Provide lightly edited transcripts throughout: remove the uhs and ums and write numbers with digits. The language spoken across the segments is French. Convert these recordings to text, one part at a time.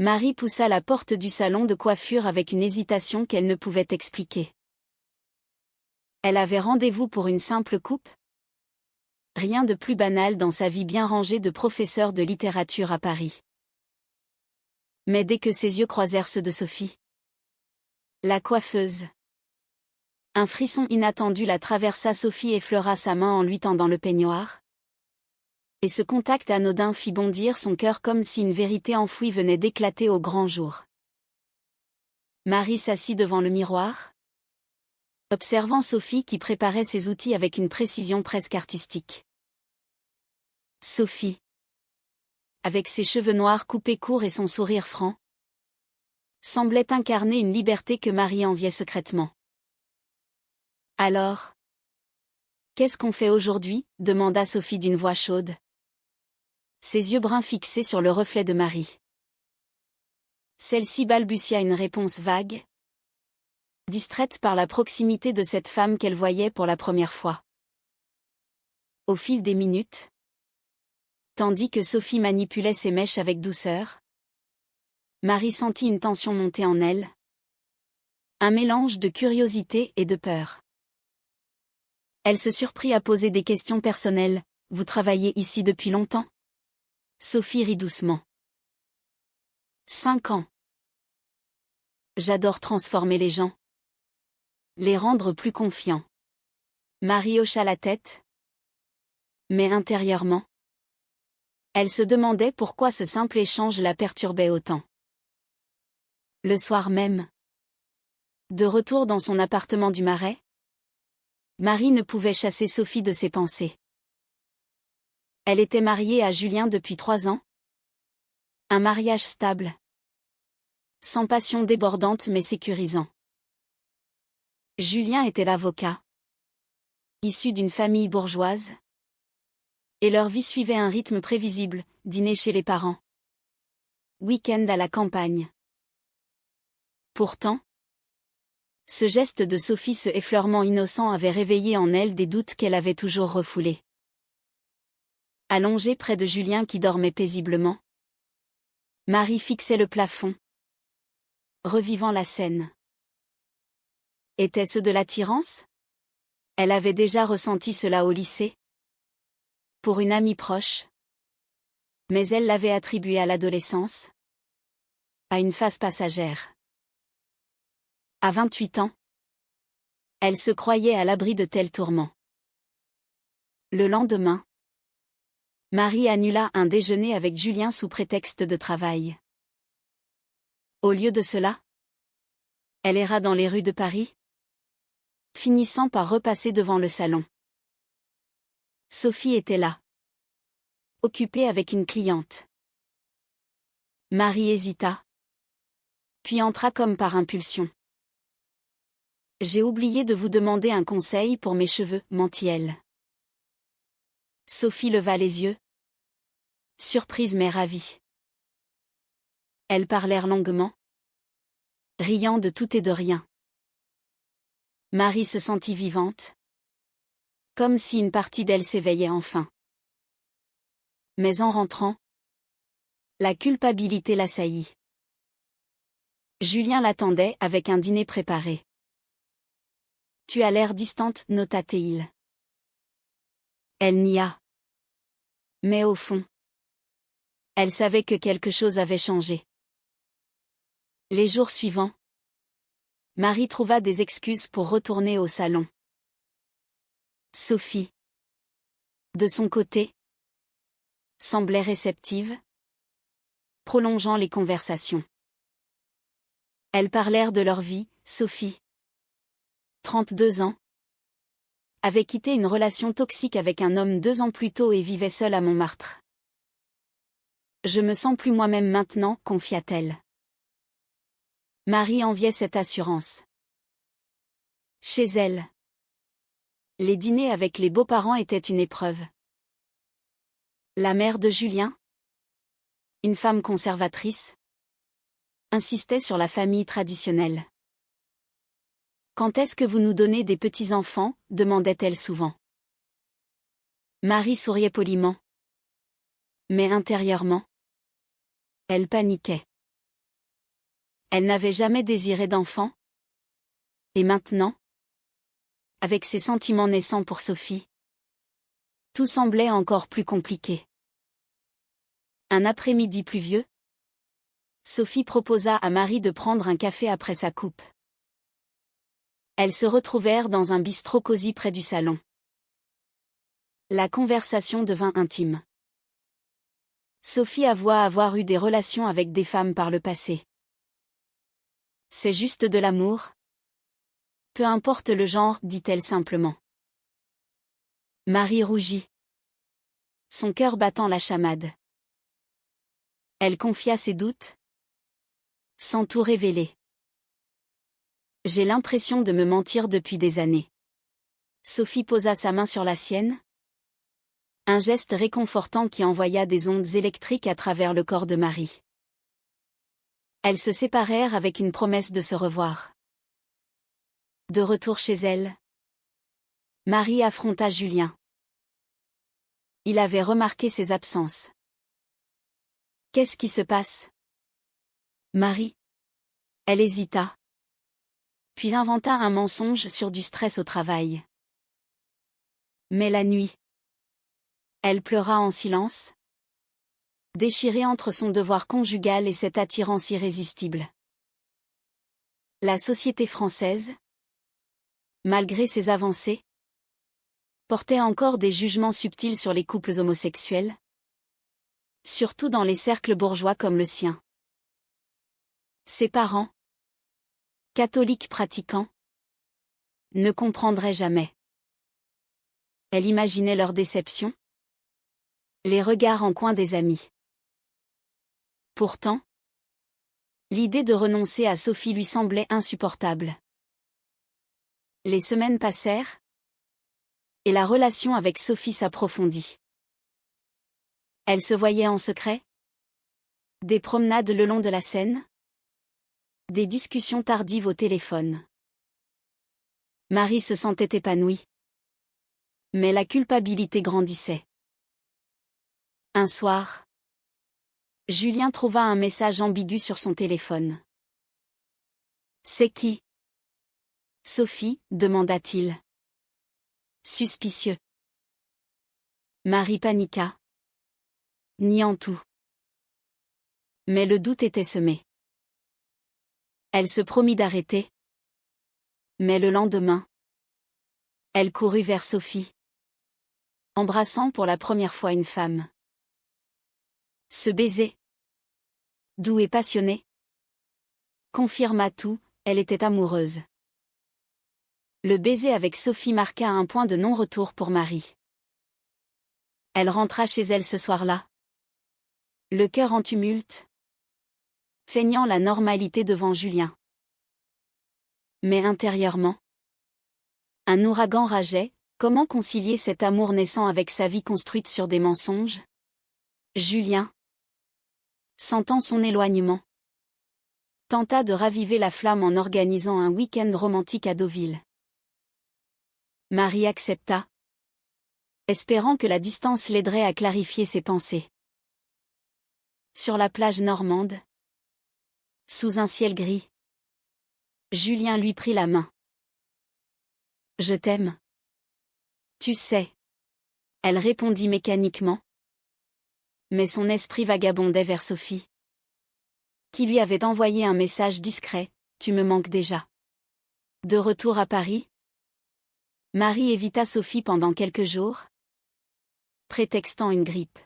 Marie poussa la porte du salon de coiffure avec une hésitation qu'elle ne pouvait expliquer. Elle avait rendez-vous pour une simple coupe? Rien de plus banal dans sa vie bien rangée de professeur de littérature à Paris. Mais dès que ses yeux croisèrent ceux de Sophie, la coiffeuse, un frisson inattendu la traversa. Sophie effleura sa main en lui tendant le peignoir. Et ce contact anodin fit bondir son cœur comme si une vérité enfouie venait d'éclater au grand jour. Marie s'assit devant le miroir, observant Sophie qui préparait ses outils avec une précision presque artistique. Sophie, avec ses cheveux noirs coupés courts et son sourire franc, semblait incarner une liberté que Marie enviait secrètement. Alors, qu'est-ce qu'on fait aujourd'hui? Demanda Sophie d'une voix chaude, ses yeux bruns fixés sur le reflet de Marie. Celle-ci balbutia une réponse vague, distraite par la proximité de cette femme qu'elle voyait pour la première fois. Au fil des minutes, tandis que Sophie manipulait ses mèches avec douceur, Marie sentit une tension monter en elle, un mélange de curiosité et de peur. Elle se surprit à poser des questions personnelles. « Vous travaillez ici depuis longtemps ?» Sophie rit doucement. 5 ans. J'adore transformer les gens, les rendre plus confiants. Marie hocha la tête. Mais intérieurement, elle se demandait pourquoi ce simple échange la perturbait autant. Le soir même, de retour dans son appartement du Marais, Marie ne pouvait chasser Sophie de ses pensées. Elle était mariée à Julien depuis 3 ans. Un mariage stable, sans passion débordante mais sécurisant. Julien était l'avocat, issu d'une famille bourgeoise, et leur vie suivait un rythme prévisible, dîner chez les parents, week-end à la campagne. Pourtant, ce geste de Sophie, ce effleurement innocent avait réveillé en elle des doutes qu'elle avait toujours refoulés. Allongée près de Julien qui dormait paisiblement, Marie fixait le plafond, revivant la scène. Était-ce de l'attirance? Elle avait déjà ressenti cela au lycée, pour une amie proche, mais elle l'avait attribué à l'adolescence, à une phase passagère. À 28 ans, elle se croyait à l'abri de tels tourments. Le lendemain, Marie annula un déjeuner avec Julien sous prétexte de travail. Au lieu de cela, elle erra dans les rues de Paris, finissant par repasser devant le salon. Sophie était là, occupée avec une cliente. Marie hésita, puis entra comme par impulsion. « J'ai oublié de vous demander un conseil pour mes cheveux, » mentit-elle. Sophie leva les yeux, surprise mais ravie. Elles parlèrent longuement, riant de tout et de rien. Marie se sentit vivante, comme si une partie d'elle s'éveillait enfin. Mais en rentrant, la culpabilité l'assaillit. Julien l'attendait avec un dîner préparé. « Tu as l'air distante, » nota-t-il. Elle nia. Mais au fond, elle savait que quelque chose avait changé. Les jours suivants, Marie trouva des excuses pour retourner au salon. Sophie, de son côté, semblait réceptive, prolongeant les conversations. Elles parlèrent de leur vie. Sophie, 32 ans, avait quitté une relation toxique avec un homme 2 ans plus tôt et vivait seule à Montmartre. « Je me sens plus moi-même maintenant », confia-t-elle. Marie enviait cette assurance. Chez elle, les dîners avec les beaux-parents étaient une épreuve. La mère de Julien, une femme conservatrice, insistait sur la famille traditionnelle. « Quand est-ce que vous nous donnez des petits-enfants ?» demandait-elle souvent. Marie souriait poliment. Mais intérieurement, elle paniquait. Elle n'avait jamais désiré d'enfant. Et maintenant, avec ses sentiments naissants pour Sophie, tout semblait encore plus compliqué. Un après-midi pluvieux, Sophie proposa à Marie de prendre un café après sa coupe. Elles se retrouvèrent dans un bistrot cosy près du salon. La conversation devint intime. Sophie avoua avoir eu des relations avec des femmes par le passé. C'est juste de l'amour. Peu importe le genre, dit-elle simplement. Marie rougit. Son cœur battant la chamade. Elle confia ses doutes, sans tout révéler. J'ai l'impression de me mentir depuis des années. Sophie posa sa main sur la sienne. Un geste réconfortant qui envoya des ondes électriques à travers le corps de Marie. Elles se séparèrent avec une promesse de se revoir. De retour chez elle, Marie affronta Julien. Il avait remarqué ses absences. Qu'est-ce qui se passe? Marie. Elle hésita. Puis inventa un mensonge sur du stress au travail. Mais la nuit. Elle pleura en silence, déchirée entre son devoir conjugal et cette attirance irrésistible. La société française, malgré ses avancées, portait encore des jugements subtils sur les couples homosexuels, surtout dans les cercles bourgeois comme le sien. Ses parents, catholiques pratiquants, ne comprendraient jamais. Elle imaginait leur déception, les regards en coin des amis. Pourtant, l'idée de renoncer à Sophie lui semblait insupportable. Les semaines passèrent, et la relation avec Sophie s'approfondit. Elle se voyait en secret. Des promenades le long de la Seine. Des discussions tardives au téléphone. Marie se sentait épanouie. Mais la culpabilité grandissait. Un soir, Julien trouva un message ambigu sur son téléphone. « C'est qui ?» « Sophie » demanda-t-il. Suspicieux. Marie paniqua. Niant tout. Mais le doute était semé. Elle se promit d'arrêter. Mais le lendemain, elle courut vers Sophie, embrassant pour la première fois une femme. Ce baiser, doux et passionné, confirma tout, elle était amoureuse. Le baiser avec Sophie marqua un point de non-retour pour Marie. Elle rentra chez elle ce soir-là, le cœur en tumulte, feignant la normalité devant Julien. Mais intérieurement, un ouragan rageait. Comment concilier cet amour naissant avec sa vie construite sur des mensonges? Julien, sentant son éloignement, tenta de raviver la flamme en organisant un week-end romantique à Deauville. Marie accepta, espérant que la distance l'aiderait à clarifier ses pensées. Sur la plage normande, sous un ciel gris, Julien lui prit la main. « Je t'aime. » « Tu sais. » Elle répondit mécaniquement. Mais son esprit vagabondait vers Sophie, qui lui avait envoyé un message discret, « Tu me manques déjà. » De retour à Paris, Marie évita Sophie pendant quelques jours, prétextant une grippe.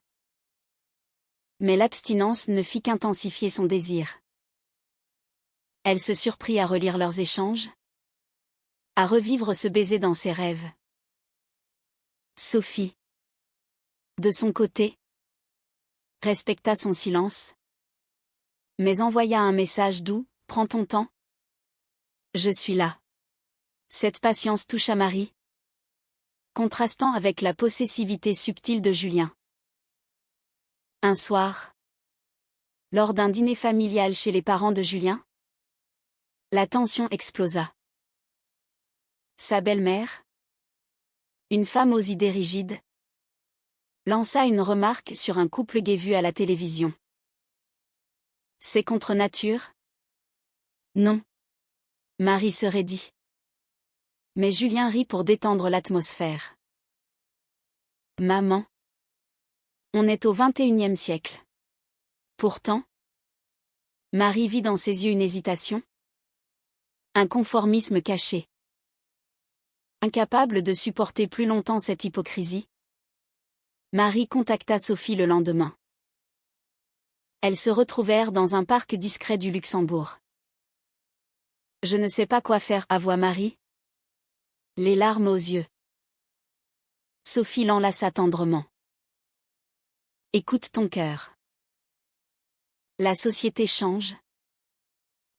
Mais l'abstinence ne fit qu'intensifier son désir. Elle se surprit à relire leurs échanges, à revivre ce baiser dans ses rêves. Sophie, de son côté, respecta son silence, mais envoya un message doux, « Prends ton temps. Je suis là. » Cette patience toucha Marie, contrastant avec la possessivité subtile de Julien. Un soir, lors d'un dîner familial chez les parents de Julien, la tension explosa. Sa belle-mère, une femme aux idées rigides, lança une remarque sur un couple gay vu à la télévision. « C'est contre nature. » Non. Marie se raidit. Mais Julien rit pour détendre l'atmosphère. Maman. On est au XXIe siècle. Pourtant. Marie vit dans ses yeux une hésitation. Un conformisme caché. Incapable de supporter plus longtemps cette hypocrisie, Marie contacta Sophie le lendemain. Elles se retrouvèrent dans un parc discret du Luxembourg. Je ne sais pas quoi faire, avoua Marie. Les larmes aux yeux. Sophie l'enlaça tendrement. Écoute ton cœur. La société change.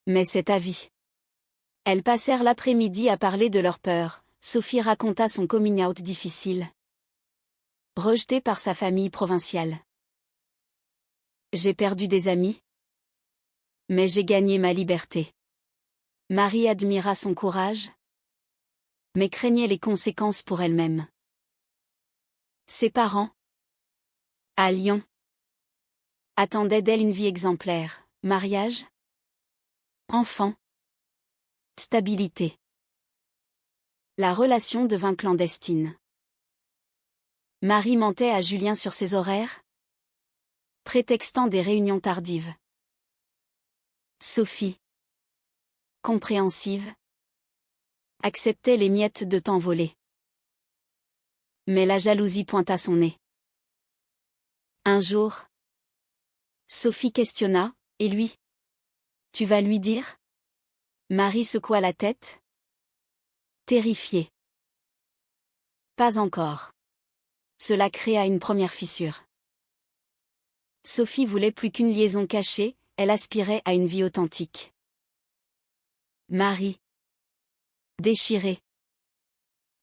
Mais c'est ta vie. Elles passèrent l'après-midi à parler de leur peur. Sophie raconta son coming out difficile. Rejetée par sa famille provinciale. J'ai perdu des amis. Mais j'ai gagné ma liberté. Marie admira son courage. Mais craignait les conséquences pour elle-même. Ses parents, à Lyon, attendaient d'elle une vie exemplaire. Mariage, enfant, stabilité. La relation devint clandestine. Marie mentait à Julien sur ses horaires, prétextant des réunions tardives. Sophie, compréhensive, acceptait les miettes de temps volées. Mais la jalousie pointa son nez. Un jour, Sophie questionna, « Et lui? Tu vas lui dire ?» Marie secoua la tête, terrifiée. Pas encore. Cela créa une première fissure. Sophie voulait plus qu'une liaison cachée, elle aspirait à une vie authentique. Marie, déchirée,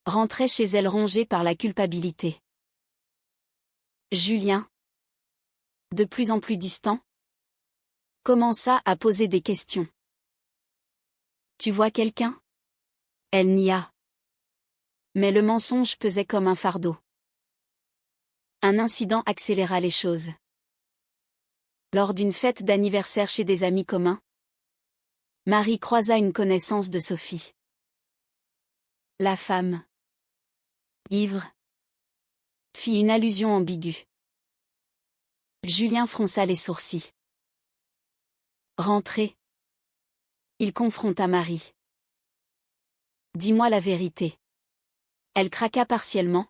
rentrait chez elle rongée par la culpabilité. Julien, de plus en plus distant, commença à poser des questions. Tu vois quelqu'un? Elle nia. Mais le mensonge pesait comme un fardeau. Un incident accéléra les choses. Lors d'une fête d'anniversaire chez des amis communs, Marie croisa une connaissance de Sophie. La femme, ivre, fit une allusion ambiguë. Julien fronça les sourcils. Rentré, il confronta Marie. Dis-moi la vérité. Elle craqua partiellement,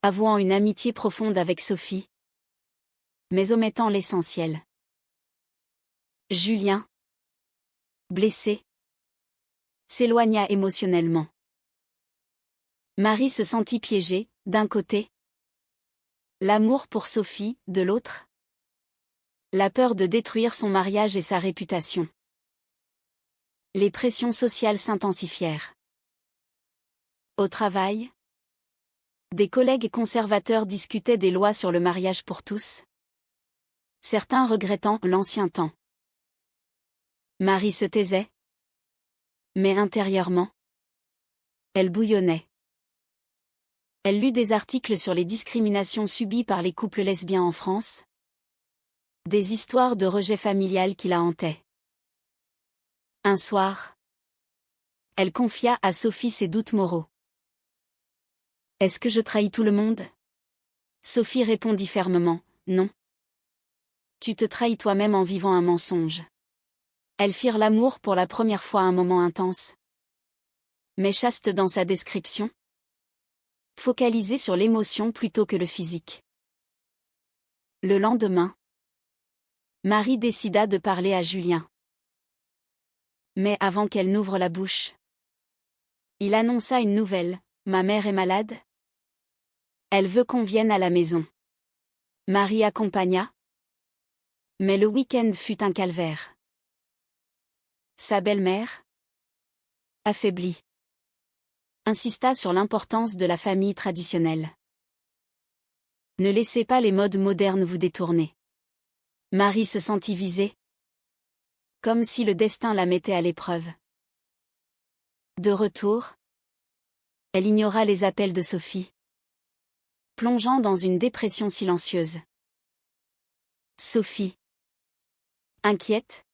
avouant une amitié profonde avec Sophie, mais omettant l'essentiel. Julien, blessé, s'éloigna émotionnellement. Marie se sentit piégée, d'un côté. L'amour pour Sophie, de l'autre. La peur de détruire son mariage et sa réputation. Les pressions sociales s'intensifièrent. Au travail, des collègues conservateurs discutaient des lois sur le mariage pour tous. Certains regrettant l'ancien temps. Marie se taisait. Mais intérieurement, elle bouillonnait. Elle lut des articles sur les discriminations subies par les couples lesbiens en France. Des histoires de rejet familial qui la hantaient. Un soir, elle confia à Sophie ses doutes moraux. « Est-ce que je trahis tout le monde ?» Sophie répondit fermement, « Non. Tu te trahis toi-même en vivant un mensonge. » Elles firent l'amour pour la première fois à un moment intense. Mais chaste dans sa description. Focalisée sur l'émotion plutôt que le physique. Le lendemain, Marie décida de parler à Julien. Mais avant qu'elle n'ouvre la bouche, il annonça une nouvelle, « Ma mère est malade. Elle veut qu'on vienne à la maison. » Marie accompagna. Mais le week-end fut un calvaire. Sa belle-mère, affaiblie, insista sur l'importance de la famille traditionnelle. Ne laissez pas les modes modernes vous détourner. Marie se sentit visée, comme si le destin la mettait à l'épreuve. De retour, elle ignora les appels de Sophie, plongeant dans une dépression silencieuse. Sophie, inquiète,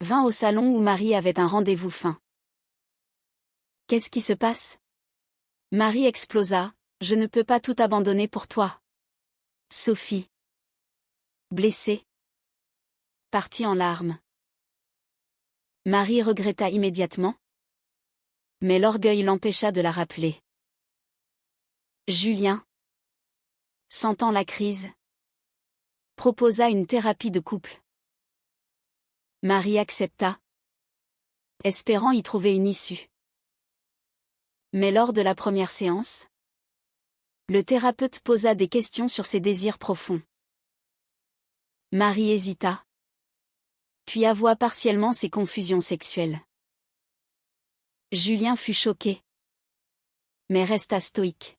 vint au salon où Marie avait un rendez-vous fin. Qu'est-ce qui se passe? Marie explosa. Je ne peux pas tout abandonner pour toi. Sophie, blessée, partit en larmes. Marie regretta immédiatement, mais l'orgueil l'empêcha de la rappeler. Julien, sentant la crise, proposa une thérapie de couple. Marie accepta, espérant y trouver une issue. Mais lors de la première séance, le thérapeute posa des questions sur ses désirs profonds. Marie hésita, puis avoua partiellement ses confusions sexuelles. Julien fut choqué, mais resta stoïque.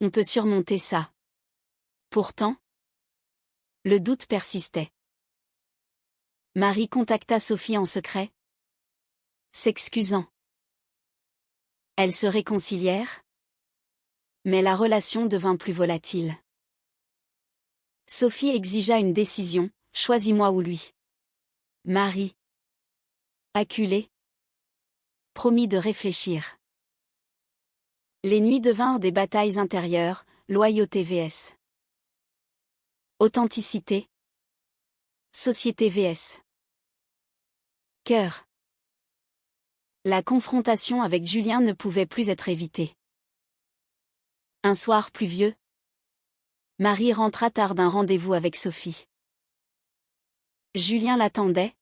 On peut surmonter ça. Pourtant, le doute persistait. Marie contacta Sophie en secret, s'excusant. Elles se réconcilièrent, mais la relation devint plus volatile. Sophie exigea une décision, choisis-moi ou lui. Marie, acculée, promit de réfléchir. Les nuits devinrent des batailles intérieures, loyauté vs. Authenticité. Société vs. Cœur. La confrontation avec Julien ne pouvait plus être évitée. Un soir pluvieux, Marie rentra tard d'un rendez-vous avec Sophie. Julien l'attendait,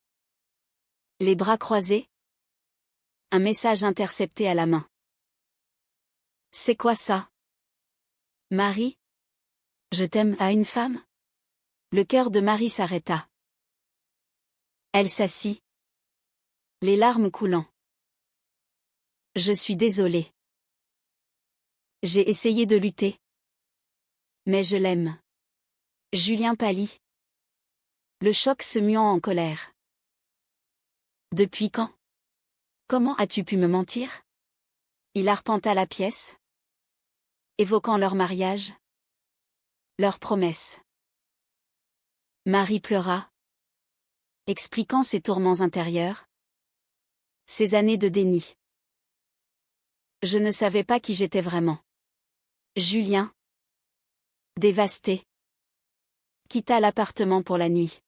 les bras croisés, un message intercepté à la main. C'est quoi ça? Marie? Je t'aime à une femme? Le cœur de Marie s'arrêta. Elle s'assit, les larmes coulant. Je suis désolée. J'ai essayé de lutter. Mais je l'aime. Julien pâlit, le choc se muant en colère. Depuis quand? Comment as-tu pu me mentir? Il arpenta la pièce, évoquant leur mariage, leurs promesses. Marie pleura, expliquant ses tourments intérieurs, ses années de déni. Je ne savais pas qui j'étais vraiment. Julien, dévasté, quitta l'appartement pour la nuit.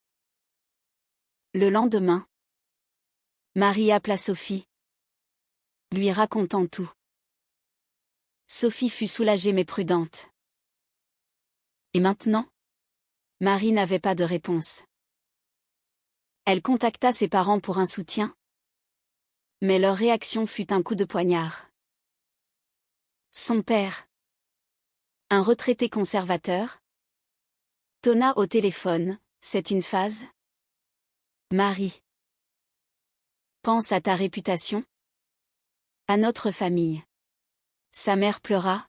Le lendemain, Marie appela Sophie, lui racontant tout. Sophie fut soulagée mais prudente. Et maintenant? Marie n'avait pas de réponse. Elle contacta ses parents pour un soutien, mais leur réaction fut un coup de poignard. Son père, un retraité conservateur, tonna au téléphone, c'est une phase. Marie, pense à ta réputation, à notre famille. Sa mère pleura,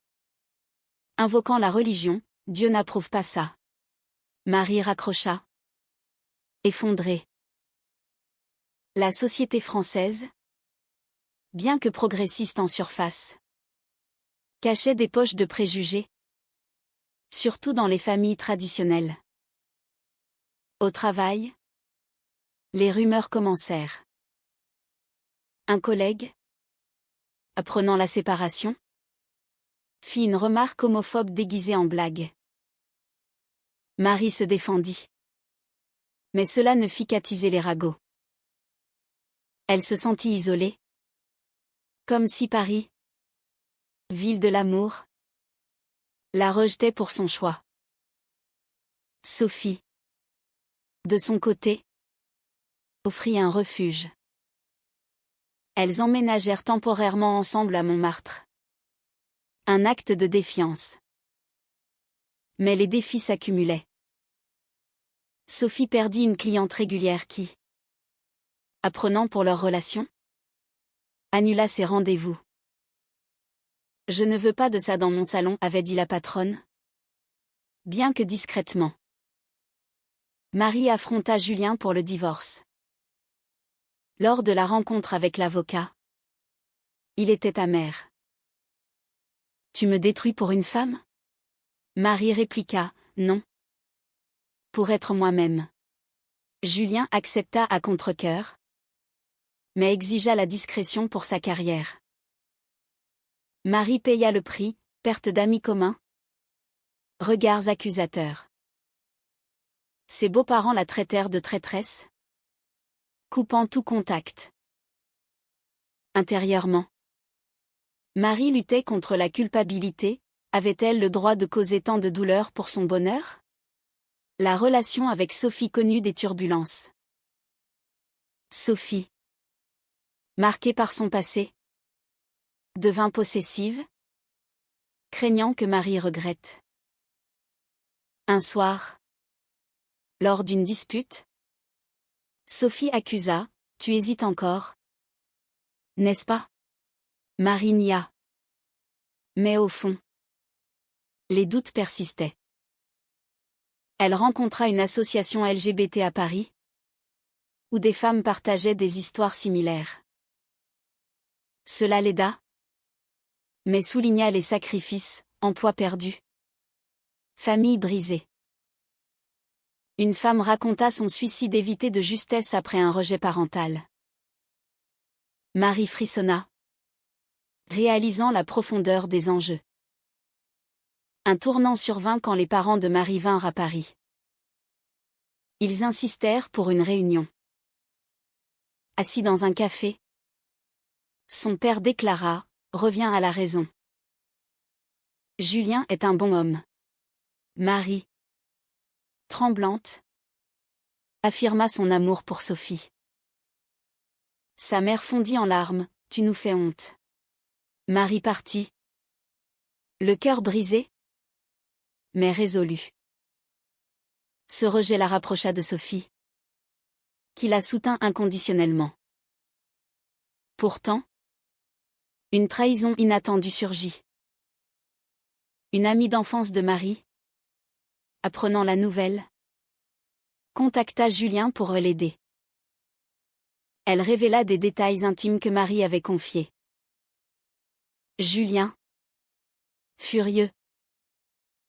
invoquant la religion, Dieu n'approuve pas ça. Marie raccrocha, effondrée. La société française, bien que progressiste en surface, cachait des poches de préjugés, surtout dans les familles traditionnelles. Au travail, les rumeurs commencèrent. Un collègue, apprenant la séparation, fit une remarque homophobe déguisée en blague. Marie se défendit. Mais cela ne fit qu'attiser les ragots. Elle se sentit isolée. Comme si Paris, ville de l'amour, la rejetait pour son choix. Sophie, de son côté, offrit un refuge. Elles emménagèrent temporairement ensemble à Montmartre. Un acte de défiance. Mais les défis s'accumulaient. Sophie perdit une cliente régulière qui, apprenant pour leur relation, annula ses rendez-vous. Je ne veux pas de ça dans mon salon, avait dit la patronne. Bien que discrètement. Marie affronta Julien pour le divorce. Lors de la rencontre avec l'avocat, il était amer. Tu me détruis pour une femme? Marie répliqua, non. Pour être moi-même. Julien accepta à contre-cœur, mais exigea la discrétion pour sa carrière. Marie paya le prix, perte d'amis communs. Regards accusateurs. Ses beaux-parents la traitèrent de traîtresse, coupant tout contact. Intérieurement, Marie luttait contre la culpabilité. Avait-elle le droit de causer tant de douleur pour son bonheur? La relation avec Sophie connut des turbulences. Sophie, marquée par son passé, devint possessive, craignant que Marie regrette. Un soir, lors d'une dispute, Sophie accusa: « Tu hésites encore, n'est-ce pas ?» Marie nia. Mais au fond, les doutes persistaient. Elle rencontra une association LGBT à Paris, où des femmes partageaient des histoires similaires. Cela l'aida, mais souligna les sacrifices, emplois perdus, famille brisée. Une femme raconta son suicide évité de justesse après un rejet parental. Marie frissonna, réalisant la profondeur des enjeux. Un tournant survint quand les parents de Marie vinrent à Paris. Ils insistèrent pour une réunion. Assis dans un café, son père déclara: « Reviens à la raison. Julien est un bon homme. » Marie, tremblante, affirma son amour pour Sophie. Sa mère fondit en larmes: « Tu nous fais honte. » Marie partit, le cœur brisé, mais résolue. Ce rejet la rapprocha de Sophie, qui la soutint inconditionnellement. Pourtant, une trahison inattendue surgit. Une amie d'enfance de Marie, apprenant la nouvelle, contacta Julien pour l'aider. Elle révéla des détails intimes que Marie avait confiés. Julien, furieux,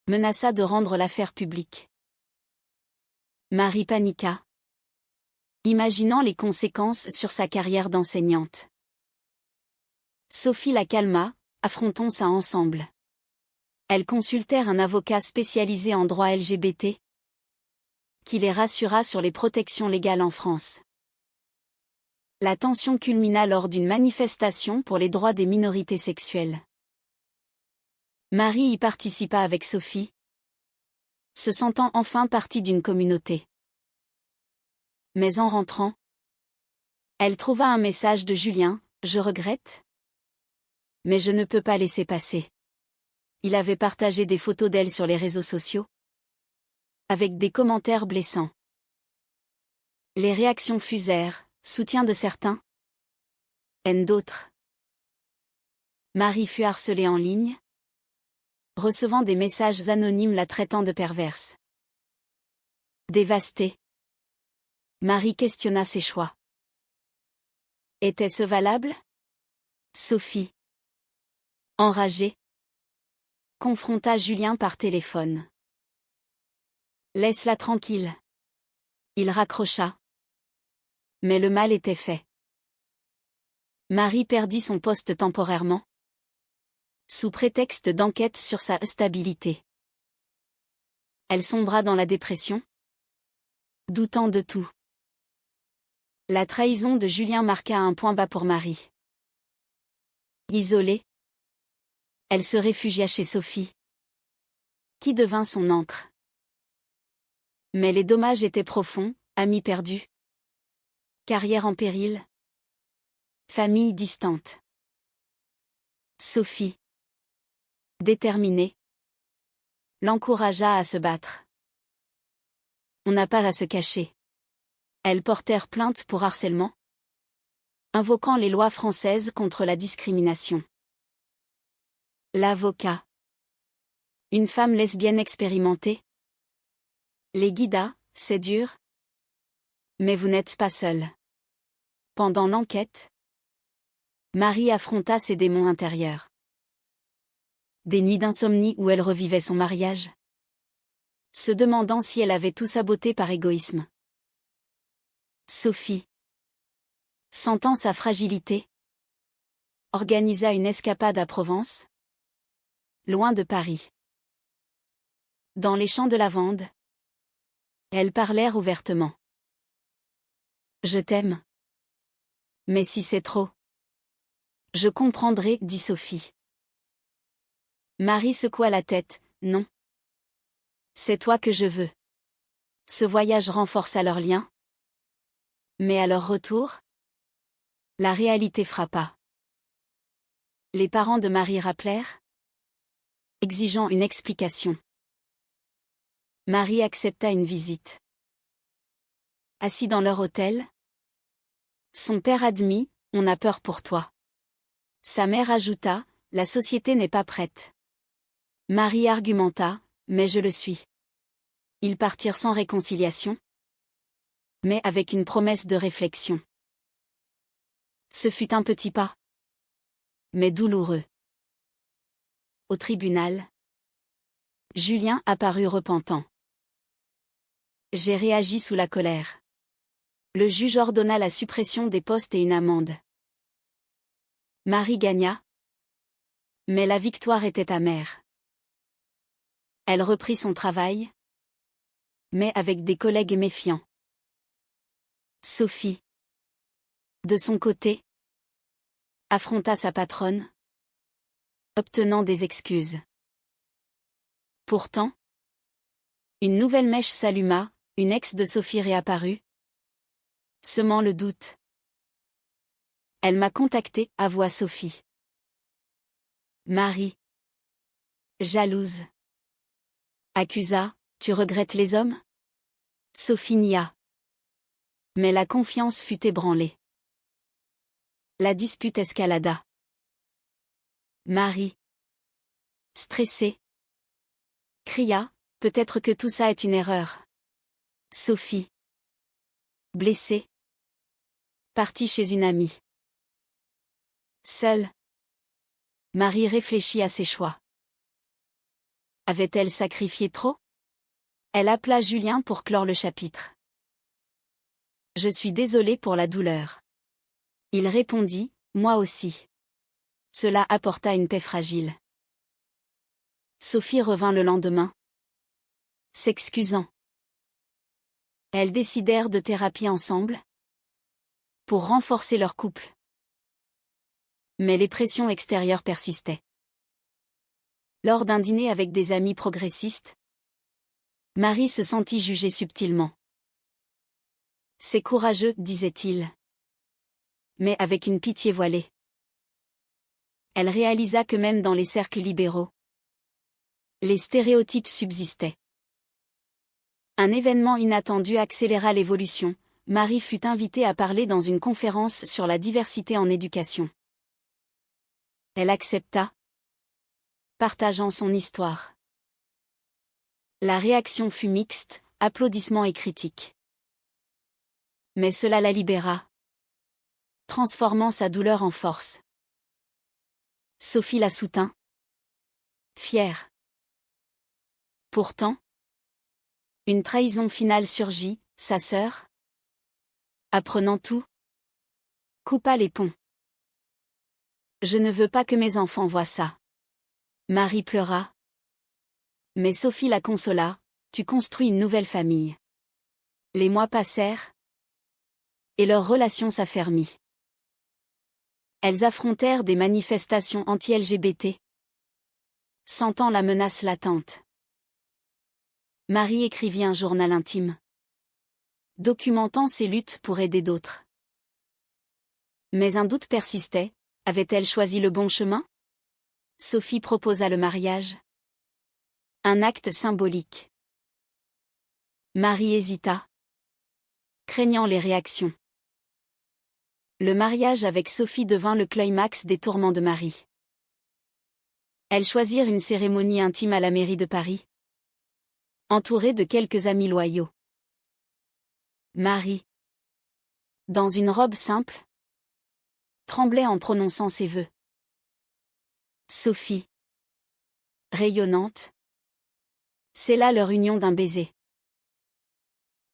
menaça de rendre l'affaire publique. Marie paniqua, imaginant les conséquences sur sa carrière d'enseignante. Sophie la calma: « Affrontons ça ensemble. » Elles consultèrent un avocat spécialisé en droit LGBT, qui les rassura sur les protections légales en France. La tension culmina lors d'une manifestation pour les droits des minorités sexuelles. Marie y participa avec Sophie, se sentant enfin partie d'une communauté. Mais en rentrant, elle trouva un message de Julien: « Je regrette, mais je ne peux pas laisser passer. » Il avait partagé des photos d'elle sur les réseaux sociaux, avec des commentaires blessants. Les réactions fusèrent, soutien de certains, haine d'autres. Marie fut harcelée en ligne, recevant des messages anonymes la traitant de perverse. Dévastée, Marie questionna ses choix. Était-ce valable? Sophie, enragée, confronta Julien par téléphone. Laisse-la tranquille. Il raccrocha. Mais le mal était fait. Marie perdit son poste temporairement, sous prétexte d'enquête sur sa stabilité. Elle sombra dans la dépression, doutant de tout. La trahison de Julien marqua un point bas pour Marie. Isolée, elle se réfugia chez Sophie, qui devint son ancre. Mais les dommages étaient profonds: amis perdus, carrière en péril, famille distante. Sophie, déterminée, l'encouragea à se battre. On n'a pas à se cacher. Elles portèrent plainte pour harcèlement, invoquant les lois françaises contre la discrimination. L'avocat, une femme lesbienne expérimentée, les guida: « C'est dur, mais vous n'êtes pas seul. » Pendant l'enquête, Marie affronta ses démons intérieurs. Des nuits d'insomnie où elle revivait son mariage, se demandant si elle avait tout saboté par égoïsme. Sophie, sentant sa fragilité, organisa une escapade à Provence, loin de Paris. Dans les champs de lavande, elles parlèrent ouvertement. Je t'aime. Mais si c'est trop. Je comprendrai, dit Sophie. Marie secoua la tête, non. C'est toi que je veux. Ce voyage renforça leur lien. Mais à leur retour, la réalité frappa. Les parents de Marie rappelèrent, exigeant une explication. Marie accepta une visite. Assis dans leur hôtel, son père admit, on a peur pour toi. Sa mère ajouta, la société n'est pas prête. Marie argumenta, mais je le suis. Ils partirent sans réconciliation, mais avec une promesse de réflexion. Ce fut un petit pas, mais douloureux. Au tribunal, Julien apparut repentant. J'ai réagi sous la colère. Le juge ordonna la suppression des postes et une amende. Marie gagna, mais la victoire était amère. Elle reprit son travail, mais avec des collègues méfiants. Sophie, de son côté, affronta sa patronne, obtenant des excuses. Pourtant, une nouvelle mèche s'alluma, une ex de Sophie réapparut, semant le doute. Elle m'a contacté, avoua Sophie. Marie, jalouse, accusa, tu regrettes les hommes? Sophie nia. Mais la confiance fut ébranlée. La dispute escalada. Marie, stressée, cria, peut-être que tout ça est une erreur. Sophie, blessée, partit chez une amie. Seule, Marie réfléchit à ses choix. Avait-elle sacrifié trop? Elle appela Julien pour clore le chapitre. Je suis désolée pour la douleur. Il répondit, moi aussi. Cela apporta une paix fragile. Sophie revint le lendemain, s'excusant. Elles décidèrent de thérapie ensemble, pour renforcer leur couple. Mais les pressions extérieures persistaient. Lors d'un dîner avec des amis progressistes, Marie se sentit jugée subtilement. C'est courageux, disait-il. Mais avec une pitié voilée. Elle réalisa que même dans les cercles libéraux, les stéréotypes subsistaient. Un événement inattendu accéléra l'évolution. Marie fut invitée à parler dans une conférence sur la diversité en éducation. Elle accepta, partageant son histoire. La réaction fut mixte, applaudissements et critiques. Mais cela la libéra, transformant sa douleur en force. Sophie la soutint, fière. Pourtant, une trahison finale surgit, sa sœur, apprenant tout, coupa les ponts. Je ne veux pas que mes enfants voient ça. Marie pleura. Mais Sophie la consola, tu construis une nouvelle famille. Les mois passèrent, et leur relation s'affermit. Elles affrontèrent des manifestations anti-LGBT, sentant la menace latente. Marie écrivit un journal intime, documentant ses luttes pour aider d'autres. Mais un doute persistait, avait-elle choisi le bon chemin? Sophie proposa le mariage. Un acte symbolique. Marie hésita, craignant les réactions. Le mariage avec Sophie devint le climax des tourments de Marie. Elles choisirent une cérémonie intime à la mairie de Paris, entourée de quelques amis loyaux. Marie, dans une robe simple, tremblait en prononçant ses vœux. Sophie, rayonnante, scella leur union d'un baiser.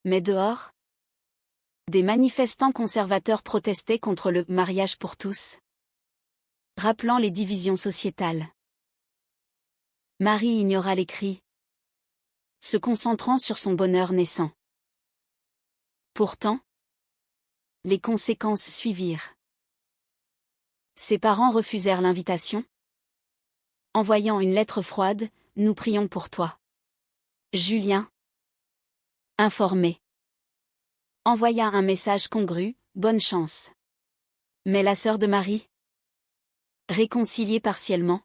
Mais dehors, Des manifestants conservateurs protestaient contre le mariage pour tous, rappelant les divisions sociétales. Marie ignora les cris, se concentrant sur son bonheur naissant. Pourtant, les conséquences suivirent. Ses parents refusèrent l'invitation, envoyant une lettre froide, « Nous prions pour toi. » Julien, informé, envoya un message congru, « Bonne chance. » Mais la sœur de Marie, réconciliée partiellement,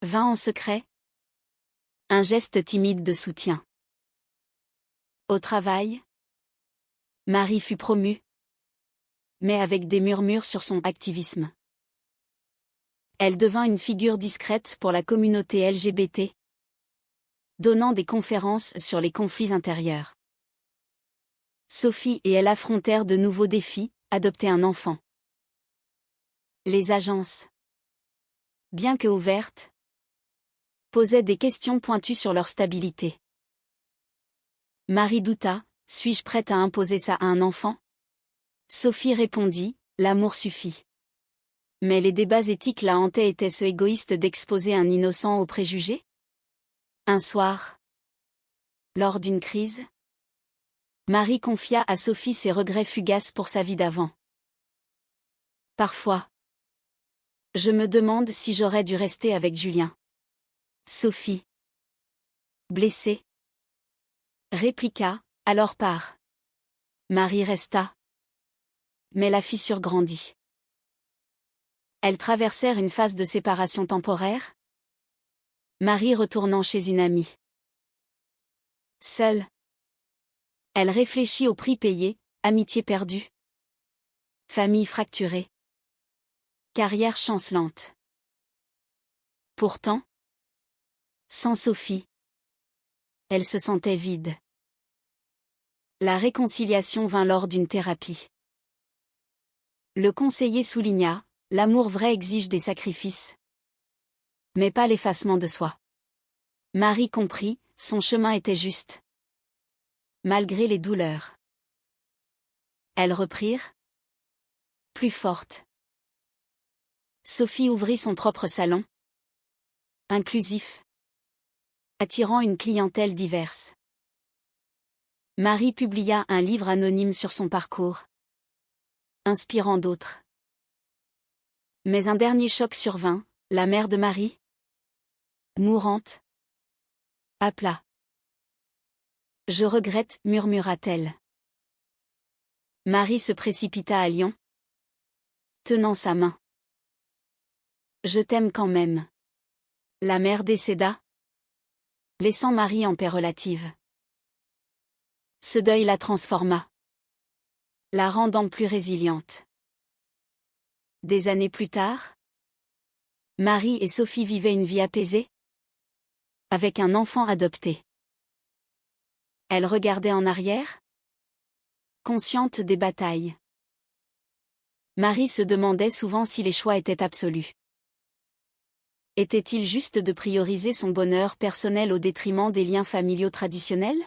vint en secret, un geste timide de soutien. Au travail, Marie fut promue, mais avec des murmures sur son activisme. Elle devint une figure discrète pour la communauté LGBT, donnant des conférences sur les conflits intérieurs. Sophie et elle affrontèrent de nouveaux défis, adopter un enfant. Les agences, bien que ouvertes, posaient des questions pointues sur leur stabilité. Marie douta, « Suis-je prête à imposer ça à un enfant ?» Sophie répondit, « L'amour suffit. » Mais les débats éthiques la hantaient. Était-ce égoïste d'exposer un innocent aux préjugés? Un soir, lors d'une crise, Marie confia à Sophie ses regrets fugaces pour sa vie d'avant. Parfois, je me demande si j'aurais dû rester avec Julien. Sophie, blessée, répliqua, alors pars. Marie resta. Mais la fissure grandit. Elles traversèrent une phase de séparation temporaire, Marie retournant chez une amie. Seule, elle réfléchit au prix payé, amitié perdue, famille fracturée, carrière chancelante. Pourtant, sans Sophie, elle se sentait vide. La réconciliation vint lors d'une thérapie. Le conseiller souligna, l'amour vrai exige des sacrifices, mais pas l'effacement de soi. Marie comprit, son chemin était juste. Malgré les douleurs. Elles reprirent, plus fortes. Sophie ouvrit son propre salon, inclusif, attirant une clientèle diverse. Marie publia un livre anonyme sur son parcours, inspirant d'autres. Mais un dernier choc survint, la mère de Marie, mourante, appela. « Je regrette, » murmura-t-elle. Marie se précipita à Lyon, tenant sa main. « Je t'aime quand même. » La mère décéda, laissant Marie en paix relative. Ce deuil la transforma, la rendant plus résiliente. Des années plus tard, Marie et Sophie vivaient une vie apaisée, avec un enfant adopté. Elle regardait en arrière, consciente des batailles. Marie se demandait souvent si les choix étaient absolus. Était-il juste de prioriser son bonheur personnel au détriment des liens familiaux traditionnels?